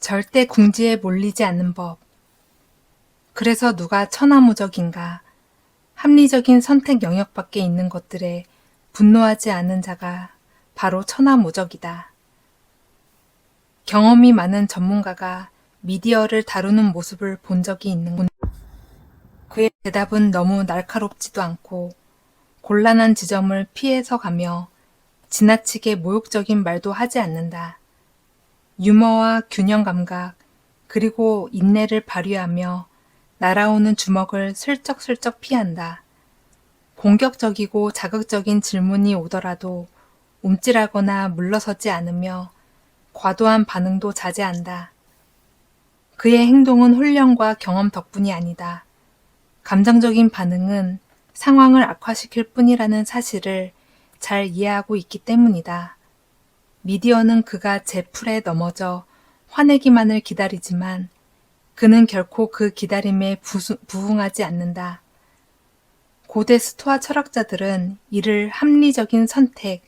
절대 궁지에 몰리지 않는 법. 그래서 누가 천하무적인가? 합리적인 선택 영역 밖에 있는 것들에 분노하지 않는 자가 바로 천하무적이다. 경험이 많은 전문가가 미디어를 다루는 모습을 본 적이 있는군. 그의 대답은 너무 날카롭지도 않고 곤란한 지점을 피해서 가며 지나치게 모욕적인 말도 하지 않는다. 유머와 균형 감각, 그리고 인내를 발휘하며 날아오는 주먹을 슬쩍슬쩍 피한다. 공격적이고 자극적인 질문이 오더라도 움찔하거나 물러서지 않으며 과도한 반응도 자제한다. 그의 행동은 훈련과 경험 덕분이 아니다. 감정적인 반응은 상황을 악화시킬 뿐이라는 사실을 잘 이해하고 있기 때문이다. 미디어는 그가 제 풀에 넘어져 화내기만을 기다리지만 그는 결코 그 기다림에 부응하지 않는다. 고대 스토아 철학자들은 이를 합리적인 선택,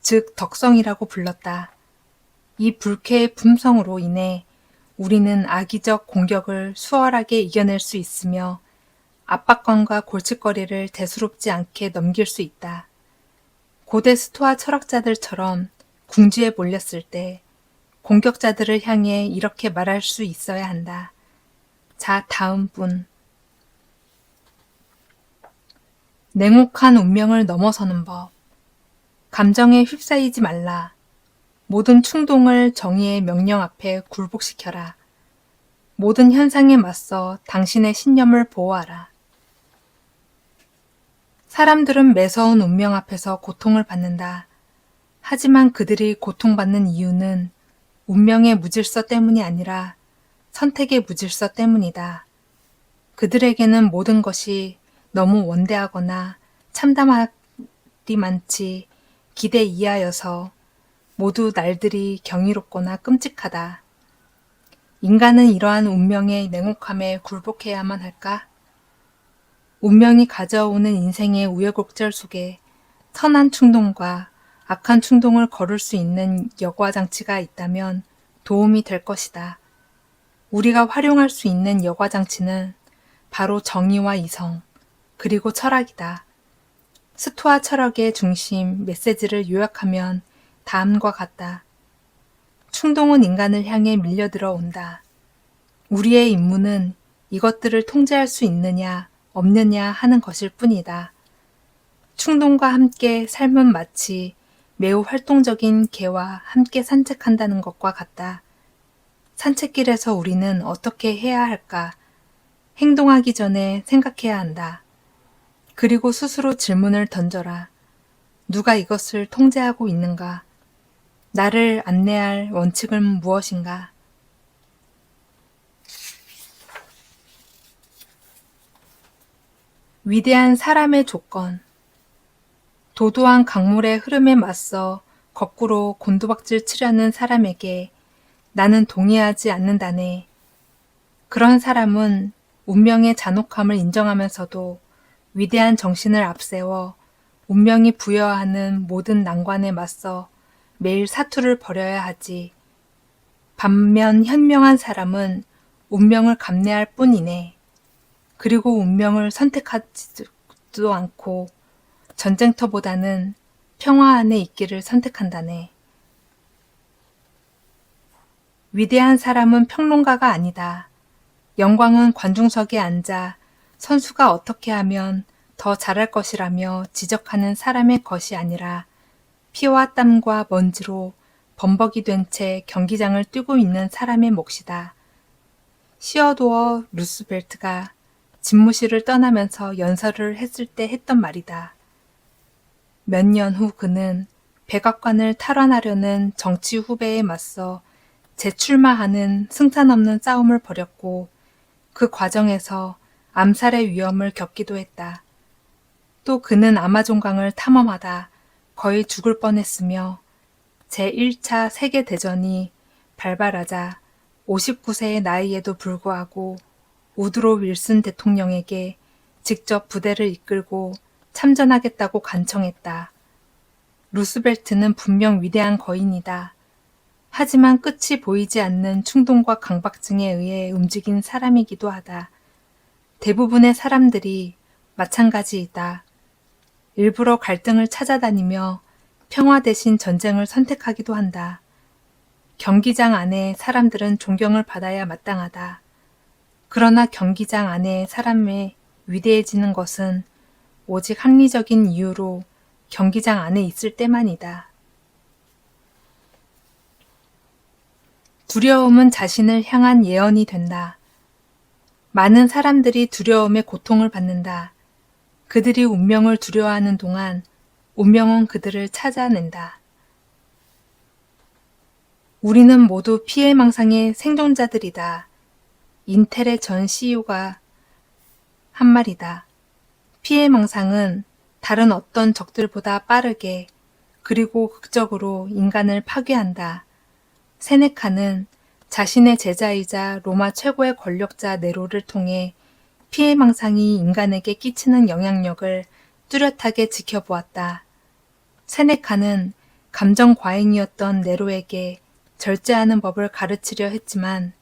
즉 덕성이라고 불렀다. 이 불쾌의 품성으로 인해 우리는 악의적 공격을 수월하게 이겨낼 수 있으며 압박감과 골칫거리를 대수롭지 않게 넘길 수 있다. 고대 스토아 철학자들처럼 궁지에 몰렸을 때 공격자들을 향해 이렇게 말할 수 있어야 한다. 자, 다음 분. 냉혹한 운명을 넘어서는 법. 감정에 휩싸이지 말라. 모든 충동을 정의의 명령 앞에 굴복시켜라. 모든 현상에 맞서 당신의 신념을 보호하라. 사람들은 매서운 운명 앞에서 고통을 받는다. 하지만 그들이 고통받는 이유는 운명의 무질서 때문이 아니라 선택의 무질서 때문이다. 그들에게는 모든 것이 너무 원대하거나 참담하리 많지 기대 이하여서 모두 날들이 경이롭거나 끔찍하다. 인간은 이러한 운명의 냉혹함에 굴복해야만 할까? 운명이 가져오는 인생의 우여곡절 속에 선한 충동과 악한 충동을 거를 수 있는 여과장치가 있다면 도움이 될 것이다. 우리가 활용할 수 있는 여과장치는 바로 정의와 이성, 그리고 철학이다. 스토아 철학의 중심 메시지를 요약하면 다음과 같다. 충동은 인간을 향해 밀려들어 온다. 우리의 임무는 이것들을 통제할 수 있느냐, 없느냐 하는 것일 뿐이다. 충동과 함께 삶은 마치 매우 활동적인 개와 함께 산책한다는 것과 같다. 산책길에서 우리는 어떻게 해야 할까? 행동하기 전에 생각해야 한다. 그리고 스스로 질문을 던져라. 누가 이것을 통제하고 있는가? 나를 안내할 원칙은 무엇인가? 위대한 사람의 조건. 도도한 강물의 흐름에 맞서 거꾸로 곤두박질 치려는 사람에게 나는 동의하지 않는다네. 그런 사람은 운명의 잔혹함을 인정하면서도 위대한 정신을 앞세워 운명이 부여하는 모든 난관에 맞서 매일 사투를 벌여야 하지. 반면 현명한 사람은 운명을 감내할 뿐이네. 그리고 운명을 선택하지도 않고 전쟁터보다는 평화 안에 있기를 선택한다네. 위대한 사람은 평론가가 아니다. 영광은 관중석에 앉아 선수가 어떻게 하면 더 잘할 것이라며 지적하는 사람의 것이 아니라 피와 땀과 먼지로 범벅이 된 채 경기장을 뛰고 있는 사람의 몫이다. 시어도어 루스벨트가 집무실을 떠나면서 연설을 했을 때 했던 말이다. 몇 년 후 그는 백악관을 탈환하려는 정치 후배에 맞서 재출마하는 승산 없는 싸움을 벌였고 그 과정에서 암살의 위험을 겪기도 했다. 또 그는 아마존강을 탐험하다 거의 죽을 뻔했으며 제1차 세계대전이 발발하자 59세의 나이에도 불구하고 우드로 윌슨 대통령에게 직접 부대를 이끌고 참전하겠다고 간청했다. 루스벨트는 분명 위대한 거인이다. 하지만 끝이 보이지 않는 충동과 강박증에 의해 움직인 사람이기도 하다. 대부분의 사람들이 마찬가지이다. 일부러 갈등을 찾아다니며 평화 대신 전쟁을 선택하기도 한다. 경기장 안에 사람들은 존경을 받아야 마땅하다. 그러나 경기장 안에 사람의 위대해지는 것은 오직 합리적인 이유로 경기장 안에 있을 때만이다. 두려움은 자신을 향한 예언이 된다. 많은 사람들이 두려움에 고통을 받는다. 그들이 운명을 두려워하는 동안 운명은 그들을 찾아낸다. 우리는 모두 피해망상의 생존자들이다. 인텔의 전 CEO가 한 말이다. 피해망상은 다른 어떤 적들보다 빠르게 그리고 극적으로 인간을 파괴한다. 세네카는 자신의 제자이자 로마 최고의 권력자 네로를 통해 피해망상이 인간에게 끼치는 영향력을 뚜렷하게 지켜보았다. 세네카는 감정 과잉이었던 네로에게 절제하는 법을 가르치려 했지만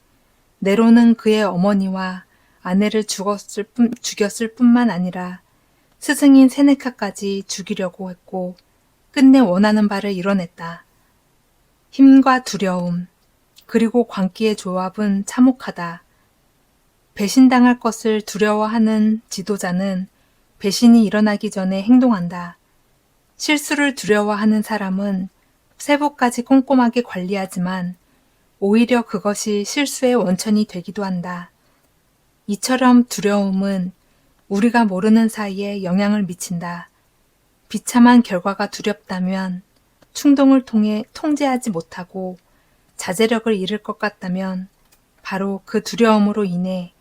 네로는 그의 어머니와 아내를 죽였을 뿐만 아니라 스승인 세네카까지 죽이려고 했고 끝내 원하는 바를 이뤄냈다. 힘과 두려움, 그리고 광기의 조합은 참혹하다. 배신당할 것을 두려워하는 지도자는 배신이 일어나기 전에 행동한다. 실수를 두려워하는 사람은 세부까지 꼼꼼하게 관리하지만 오히려 그것이 실수의 원천이 되기도 한다. 이처럼 두려움은 우리가 모르는 사이에 영향을 미친다. 비참한 결과가 두렵다면, 충동을 통해 통제하지 못하고 자제력을 잃을 것 같다면 바로 그 두려움으로 인해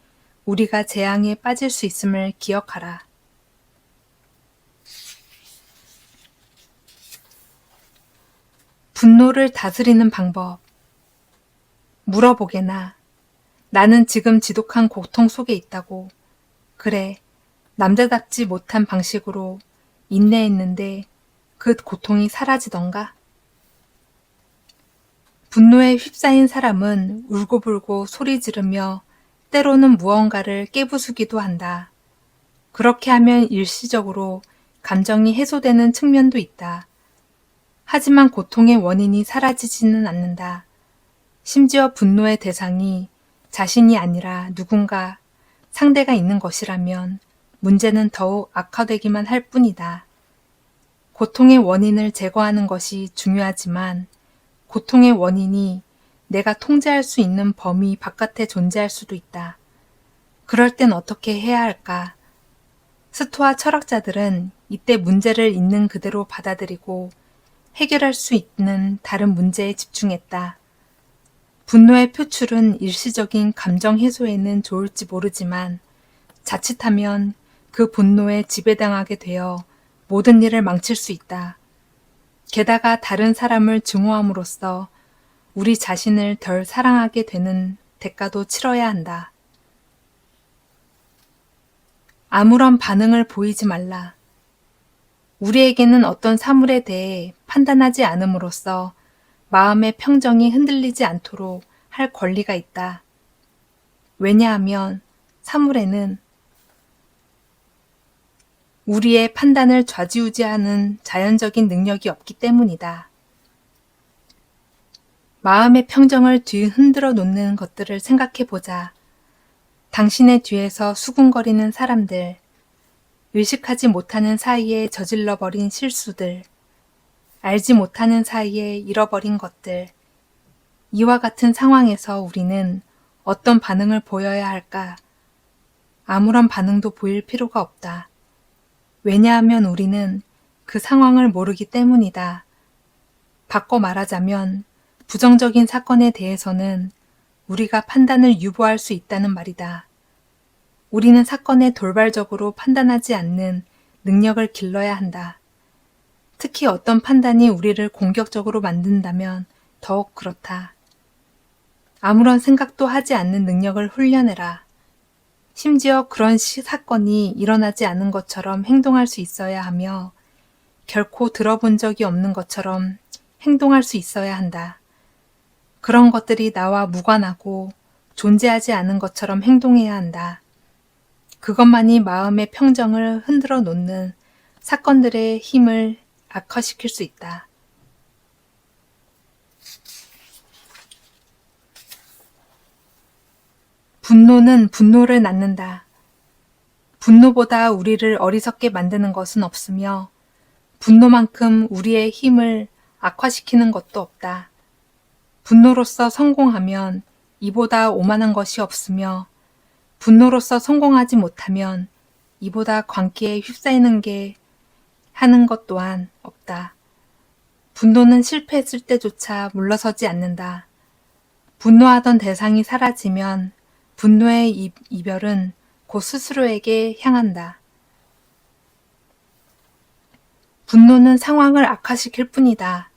우리가 재앙에 빠질 수 있음을 기억하라. 분노를 다스리는 방법. 물어보게나. 나는 지금 지독한 고통 속에 있다고. 그래, 남자답지 못한 방식으로 인내했는데 그 고통이 사라지던가? 분노에 휩싸인 사람은 울고불고 소리 지르며 때로는 무언가를 깨부수기도 한다. 그렇게 하면 일시적으로 감정이 해소되는 측면도 있다. 하지만 고통의 원인이 사라지지는 않는다. 심지어 분노의 대상이 자신이 아니라 누군가 상대가 있는 것이라면 문제는 더욱 악화되기만 할 뿐이다. 고통의 원인을 제거하는 것이 중요하지만 고통의 원인이 내가 통제할 수 있는 범위 바깥에 존재할 수도 있다. 그럴 땐 어떻게 해야 할까? 스토아 철학자들은 이때 문제를 있는 그대로 받아들이고 해결할 수 있는 다른 문제에 집중했다. 분노의 표출은 일시적인 감정 해소에는 좋을지 모르지만 자칫하면 그 분노에 지배당하게 되어 모든 일을 망칠 수 있다. 게다가 다른 사람을 증오함으로써 우리 자신을 덜 사랑하게 되는 대가도 치러야 한다. 아무런 반응을 보이지 말라. 우리에게는 어떤 사물에 대해 판단하지 않음으로써 마음의 평정이 흔들리지 않도록 할 권리가 있다. 왜냐하면 사물에는 우리의 판단을 좌지우지하는 자연적인 능력이 없기 때문이다. 마음의 평정을 뒤흔들어 놓는 것들을 생각해 보자. 당신의 뒤에서 수군거리는 사람들, 의식하지 못하는 사이에 저질러버린 실수들, 알지 못하는 사이에 잃어버린 것들. 이와 같은 상황에서 우리는 어떤 반응을 보여야 할까? 아무런 반응도 보일 필요가 없다. 왜냐하면 우리는 그 상황을 모르기 때문이다. 바꿔 말하자면 부정적인 사건에 대해서는 우리가 판단을 유보할 수 있다는 말이다. 우리는 사건에 돌발적으로 판단하지 않는 능력을 길러야 한다. 특히 어떤 판단이 우리를 공격적으로 만든다면 더욱 그렇다. 아무런 생각도 하지 않는 능력을 훈련해라. 심지어 그런 사건이 일어나지 않은 것처럼 행동할 수 있어야 하며 결코 들어본 적이 없는 것처럼 행동할 수 있어야 한다. 그런 것들이 나와 무관하고 존재하지 않은 것처럼 행동해야 한다. 그것만이 마음의 평정을 흔들어 놓는 사건들의 힘을 악화시킬 수 있다. 분노는 분노를 낳는다. 분노보다 우리를 어리석게 만드는 것은 없으며 분노만큼 우리의 힘을 악화시키는 것도 없다. 분노로서 성공하면 이보다 오만한 것이 없으며 분노로서 성공하지 못하면 이보다 광기에 휩싸이는 게 하는 것 또한 없다. 분노는 실패했을 때조차 물러서지 않는다. 분노하던 대상이 사라지면 분노의 이별은 곧 스스로에게 향한다. 분노는 상황을 악화시킬 뿐이다.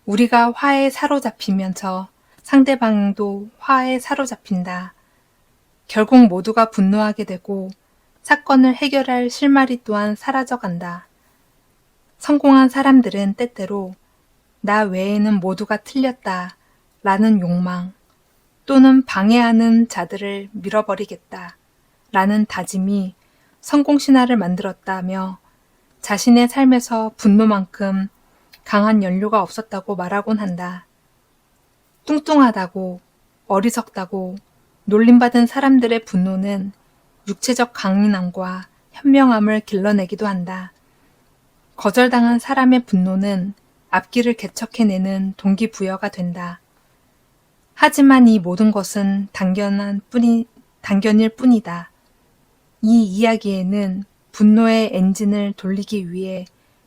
우리가 화에 사로잡히면서 상대방도 화에 사로잡힌다. 결국 모두가 분노하게 되고 사건을 해결할 실마리 또한 사라져간다. 성공한 사람들은 때때로 나 외에는 모두가 틀렸다 라는 욕망 또는 방해하는 자들을 밀어버리겠다 라는 다짐이 성공신화를 만들었다며 자신의 삶에서 분노만큼 강한 연료가 없었다고 말하곤 한다. 뚱뚱하다고 어리석다고 놀림받은 사람들의 분노는 육체적 강인함과 현명함을 길러내기도 한다. 거절당한 사람의 분노는 앞길을 개척해내는 동기부여가 된다. 하지만 이 모든 것은 당견일 뿐이다. 이 이야기에는 분노의 엔진을 돌리기 위해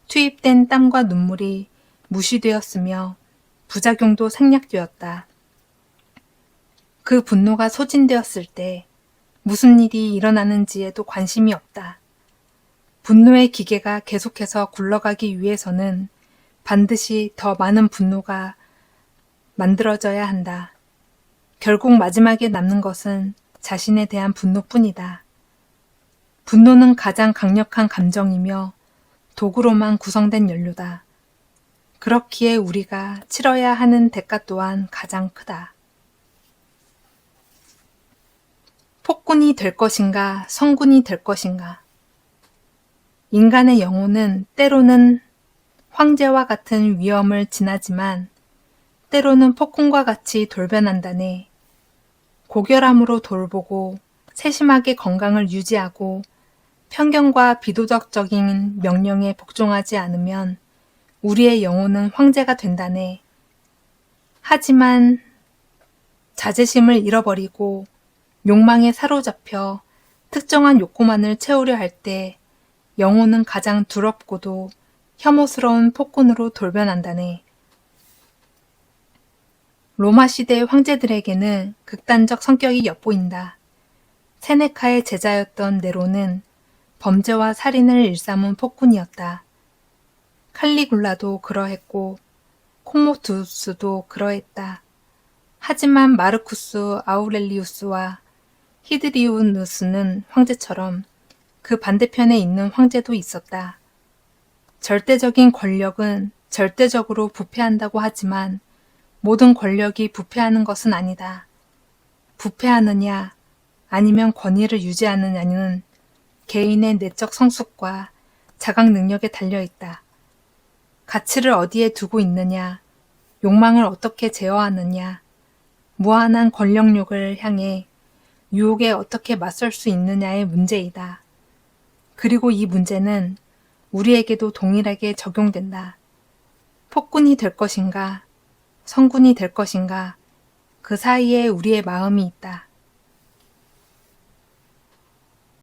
투입된 땀과 눈물이 무시되었으며 부작용도 생략되었다. 그 분노가 소진되었을 때 무슨 일이 일어나는지에도 관심이 없다. 분노의 기계가 계속해서 굴러가기 위해서는 반드시 더 많은 분노가 만들어져야 한다. 결국 마지막에 남는 것은 자신에 대한 분노뿐이다. 분노는 가장 강력한 감정이며 도구로만 구성된 연료다. 그렇기에 우리가 치러야 하는 대가 또한 가장 크다. 폭군이 될 것인가, 성군이 될 것인가. 인간의 영혼은 때로는 황제와 같은 위험을 지나지만 때로는 폭군과 같이 돌변한다네. 고결함으로 돌보고 세심하게 건강을 유지하고 편견과 비도덕적인 명령에 복종하지 않으면 우리의 영혼은 황제가 된다네. 하지만 자제심을 잃어버리고 욕망에 사로잡혀 특정한 욕구만을 채우려 할 때 영혼은 가장 두렵고도 혐오스러운 폭군으로 돌변한다네. 로마 시대의 황제들에게는 극단적 성격이 엿보인다. 세네카의 제자였던 네로는 범죄와 살인을 일삼은 폭군이었다. 칼리굴라도 그러했고 콤모두스도 그러했다. 하지만 마르쿠스 아우렐리우스와 히드리우누스는 황제처럼 그 반대편에 있는 황제도 있었다. 절대적인 권력은 절대적으로 부패한다고 하지만 모든 권력이 부패하는 것은 아니다. 부패하느냐 아니면 권위를 유지하느냐는 개인의 내적 성숙과 자각 능력에 달려있다. 가치를 어디에 두고 있느냐, 욕망을 어떻게 제어하느냐, 무한한 권력욕을 향해 유혹에 어떻게 맞설 수 있느냐의 문제이다. 그리고 이 문제는 우리에게도 동일하게 적용된다. 폭군이 될 것인가, 성군이 될 것인가, 그 사이에 우리의 마음이 있다.